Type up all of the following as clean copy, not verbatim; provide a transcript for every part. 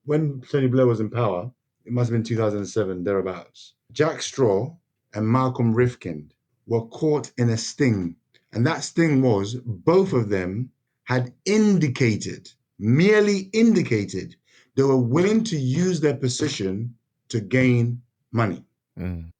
when Tony Blair was in power, it must have been 2007, thereabouts. Jack Straw and Malcolm Rifkind were caught in a sting. And that sting was both of them had merely indicated, they were willing to use their position to gain money.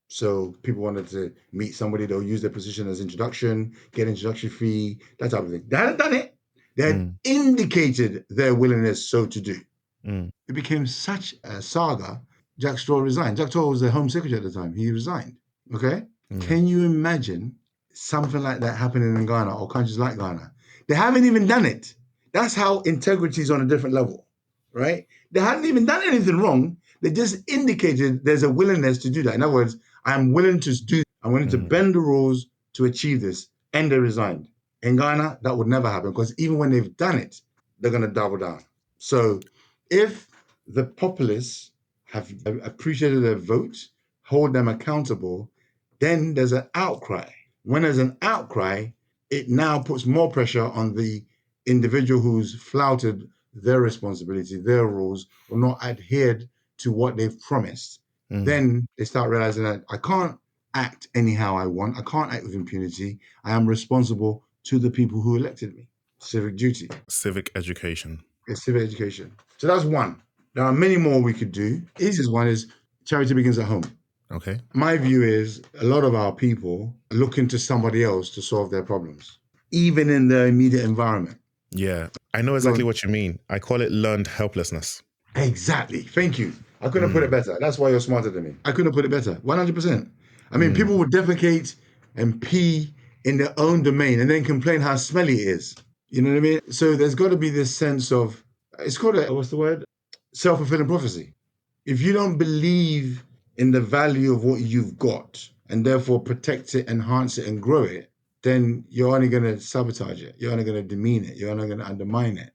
So people wanted to meet somebody, they'll use their position as introduction, get introduction fee, that type of thing. They hadn't done it. They had indicated their willingness so to do. It became such a saga. Jack Straw resigned. Jack Straw was the Home Secretary at the time. He resigned. Okay? Can you imagine something like that happening in Ghana or countries like Ghana? They haven't even done it. That's how integrity is on a different level, right? They hadn't even done anything wrong. They just indicated there's a willingness to do that. In other words, I'm willing to bend the rules to achieve this. And they resigned. In Ghana, that would never happen because even when they've done it, they're going to double down. So if the populists have appreciated their votes, hold them accountable, then there's an outcry. When there's an outcry, it now puts more pressure on the individual who's flouted their responsibility, their rules, or not adhered to what they've promised. Then they start realizing that I can't act anyhow I want. I can't act with impunity. I am responsible to the people who elected me. Civic duty. Civic education. It's civic education. So that's one. There are many more we could do. Easiest one is charity begins at home. Okay. My view is a lot of our people are looking to somebody else to solve their problems, even in their immediate environment. Yeah, I know exactly what you mean. I call it learned helplessness. Exactly. Thank you. I couldn't put it better. That's why you're smarter than me. I couldn't put it better. 100%. I mean, people would defecate and pee in their own domain and then complain how smelly it is. You know what I mean? So there's got to be this sense of, it's called what's the word? Self-fulfilling prophecy. If you don't believe in the value of what you've got and therefore protect it, enhance it, and grow it, then you're only going to sabotage it. You're only going to demean it. You're only going to undermine it.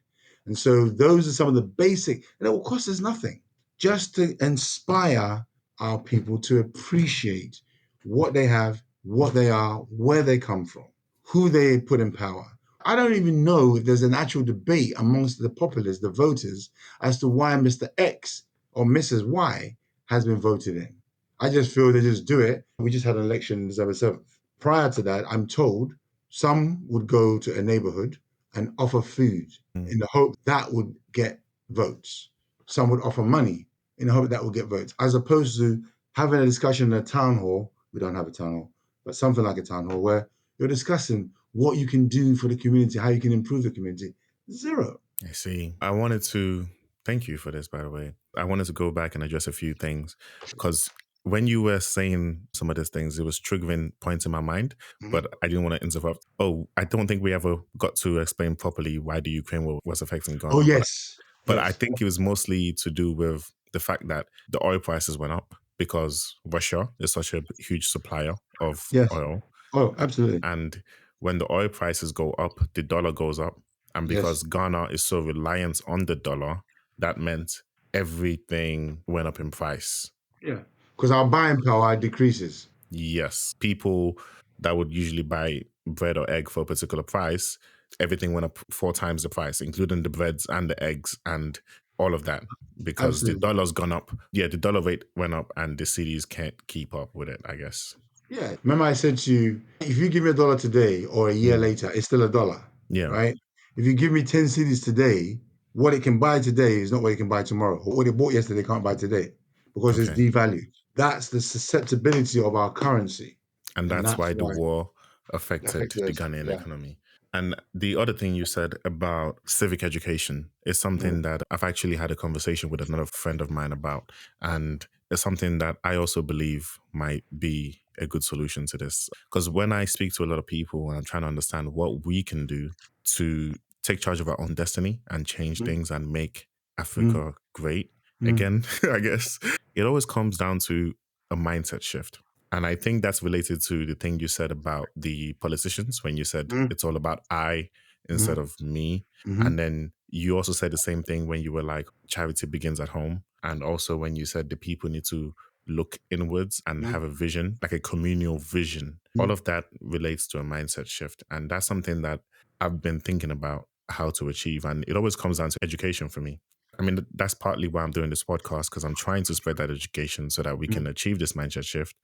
And so those are some of the basic, and it will cost us nothing, just to inspire our people to appreciate what they have, what they are, where they come from, who they put in power. I don't even know if there's an actual debate amongst the populace, the voters, as to why Mr. X or Mrs. Y has been voted in. I just feel they just do it. We just had an election December 7th. Prior to that, I'm told some would go to a neighborhood and offer food in the hope that would get votes. Some would offer money in the hope that would get votes, as opposed to having a discussion in a town hall. We don't have a town hall, but something like a town hall where you're discussing what you can do for the community, how you can improve the community. Zero. I see. I wanted to thank you for this, by the way. I wanted to go back and address a few things because when you were saying some of these things, it was triggering points in my mind, but I didn't want to interrupt. Oh, I don't think we ever got to explain properly why the Ukraine war was affecting Ghana. Oh, yes. But I think it was mostly to do with the fact that the oil prices went up because Russia is such a huge supplier of oil. Oh, absolutely. And when the oil prices go up, the dollar goes up. And because Ghana is so reliant on the dollar, that meant everything went up in price. Yeah. Because our buying power decreases. Yes. People that would usually buy bread or egg for a particular price, everything went up 4 times the price, including the breads and the eggs and all of that. Because the dollar's gone up. Yeah, the dollar rate went up and the cities can't keep up with it, I guess. Yeah. Remember I said to you, if you give me $1 today or a year later, it's still $1. Yeah. Right? If you give me 10 cities today, what it can buy today is not what it can buy tomorrow. Or what it bought yesterday can't buy today because it's devalued. That's the susceptibility of our currency. And that's why the war affected the Ghanaian economy. And the other thing you said about civic education is something that I've actually had a conversation with another friend of mine about. And it's something that I also believe might be a good solution to this. Because when I speak to a lot of people and I'm trying to understand what we can do to take charge of our own destiny and change things and make Africa great again, I guess, it always comes down to a mindset shift. And I think that's related to the thing you said about the politicians when you said it's all about I instead of me. And then you also said the same thing when you were like, charity begins at home. And also when you said the people need to look inwards and have a vision, like a communal vision. All of that relates to a mindset shift. And that's something that I've been thinking about how to achieve. And it always comes down to education for me. I mean, that's partly why I'm doing this podcast, because I'm trying to spread that education so that we can achieve this mindset shift.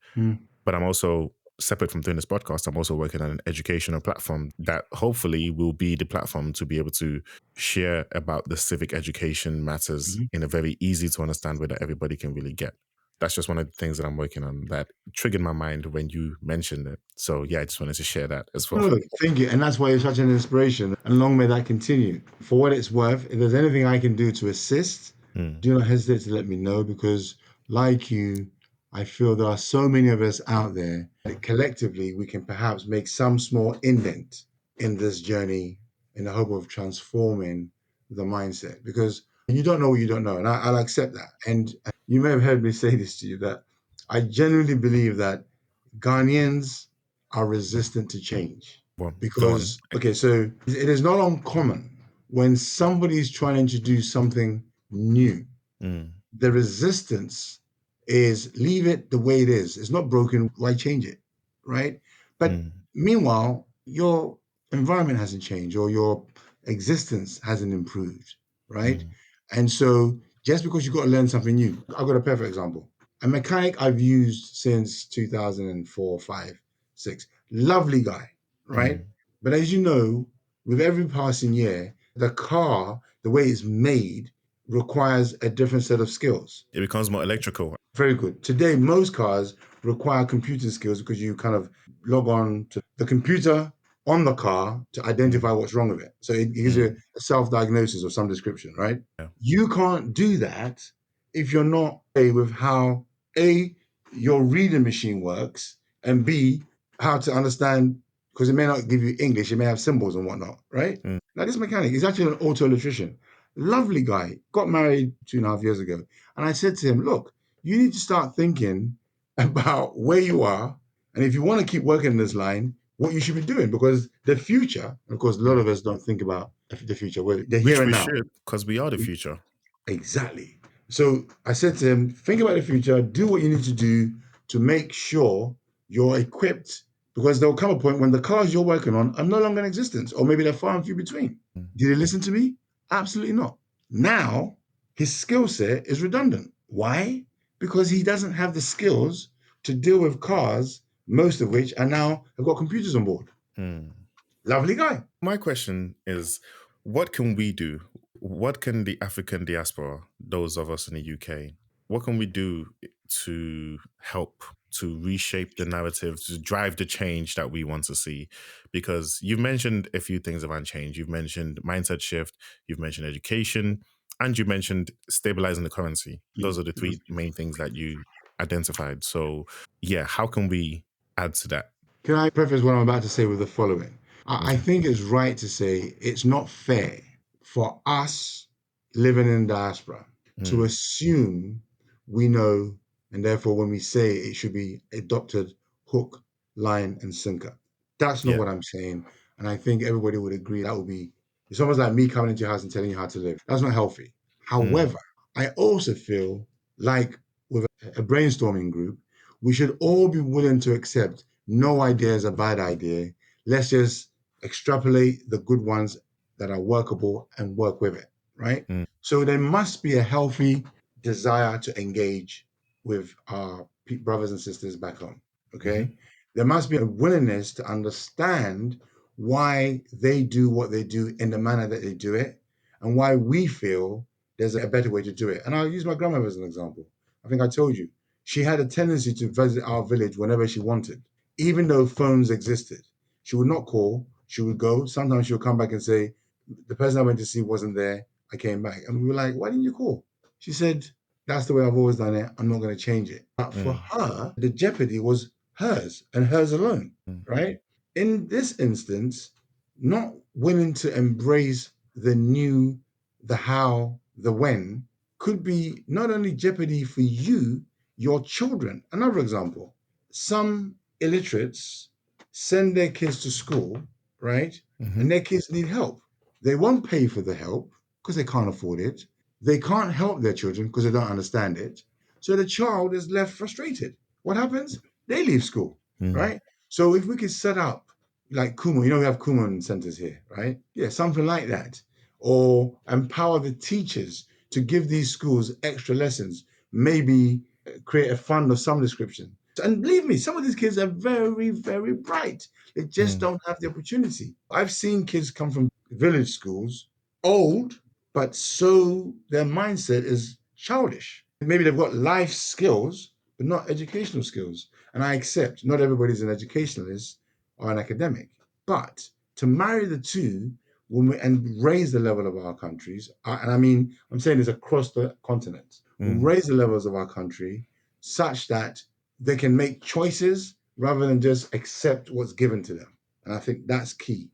But I'm also, separate from doing this podcast, I'm also working on an educational platform that hopefully will be the platform to be able to share about the civic education matters in a very easy to understand way that everybody can really get. That's just one of the things that I'm working on that triggered my mind when you mentioned it. So yeah, I just wanted to share that as well. No, thank you. And that's why you're such an inspiration. And long may that continue. For what it's worth, if there's anything I can do to assist, do not hesitate to let me know, because, like you, I feel there are so many of us out there that collectively we can perhaps make some small indent in this journey in the hope of transforming the mindset. Because you don't know what you don't know. And I'll accept that. And you may have heard me say this to you, that I genuinely believe that Ghanaians are resistant to change. Well, go on. Because, okay, so it is not uncommon when somebody is trying to do something new, the resistance is leave it the way it is. It's not broken. Why change it? Right. But meanwhile, your environment hasn't changed or your existence hasn't improved. Right. And so just because you've got to learn something new, I've got a perfect example. A mechanic I've used since 2004, 5, 6. Lovely guy. Right. But as you know, with every passing year, the car, the way it's made, requires a different set of skills. It becomes more electrical. Very good. Today, most cars require computer skills because you kind of log on to the computer on the car to identify what's wrong with it. So it gives you a self-diagnosis of some description, right? Yeah. You can't do that if you're not A, with how A, your reading machine works, and B, how to understand, because it may not give you English, it may have symbols and whatnot, right? Now, this mechanic is actually an auto electrician. Lovely guy, got married 2.5 years ago. And I said to him, look, you need to start thinking about where you are. And if you want to keep working in this line, what you should be doing, because the future, of course, a lot of us don't think about the future. Well, the here Which and we now. should, because we are the future. Exactly. So I said to him, think about the future, do what you need to do to make sure you're equipped, because there will come a point when the cars you're working on are no longer in existence, or maybe they're far and few between. Did he listen to me? Absolutely not. Now, his skill set is redundant. Why? Because he doesn't have the skills to deal with cars, most of which are now have got computers on board. Lovely guy. My question is, what can we do? What can the African diaspora, those of us in the UK, what can we do to help to reshape the narrative, to drive the change that we want to see? Because you've mentioned a few things around change. You've mentioned mindset shift, you've mentioned education, and you mentioned stabilizing the currency. Those are the three main things that you identified. So yeah, how can we add to that? Can I preface what I'm about to say with the following? I think it's right to say it's not fair for us living in diaspora to assume we know, and therefore when we say it should be adopted hook, line, and sinker. That's not Yeah. what I'm saying. And I think everybody would agree that would be, it's almost like me coming into your house and telling you how to live. That's not healthy. However, I also feel like with a brainstorming group, we should all be willing to accept no idea is a bad idea. Let's just extrapolate the good ones that are workable and work with it, right? So there must be a healthy desire to engage with our brothers and sisters back home, okay? There must be a willingness to understand why they do what they do in the manner that they do it, and why we feel there's a better way to do it. And I'll use my grandmother as an example. I think I told you, she had a tendency to visit our village whenever she wanted, even though phones existed. She would not call, she would go. Sometimes she would come back and say, the person I went to see wasn't there. I came back. And we were like, why didn't you call? She said, that's the way I've always done it. I'm not going to change it. But for her, the jeopardy was hers and hers alone, right? In this instance, not willing to embrace the new, the how, the when could be not only jeopardy for you, your children. Another example, some illiterates send their kids to school, right? And their kids need help. They won't pay for the help because they can't afford it. They can't help their children because they don't understand it. So the child is left frustrated. What happens? They leave school, right? So if we could set up like Kumon, we have Kumon centers here, right? Yeah, something like that. Or empower the teachers to give these schools extra lessons, maybe create a fund of some description. And believe me, some of these kids are very, very bright. They just don't have the opportunity. I've seen kids come from village schools, old, but so their mindset is childish. Maybe they've got life skills, but not educational skills. And I accept not everybody's an educationalist or an academic, but to marry the two and raise the level of our countries, and I mean, I'm saying this across the continent, raise the levels of our country such that they can make choices rather than just accept what's given to them. And I think that's key.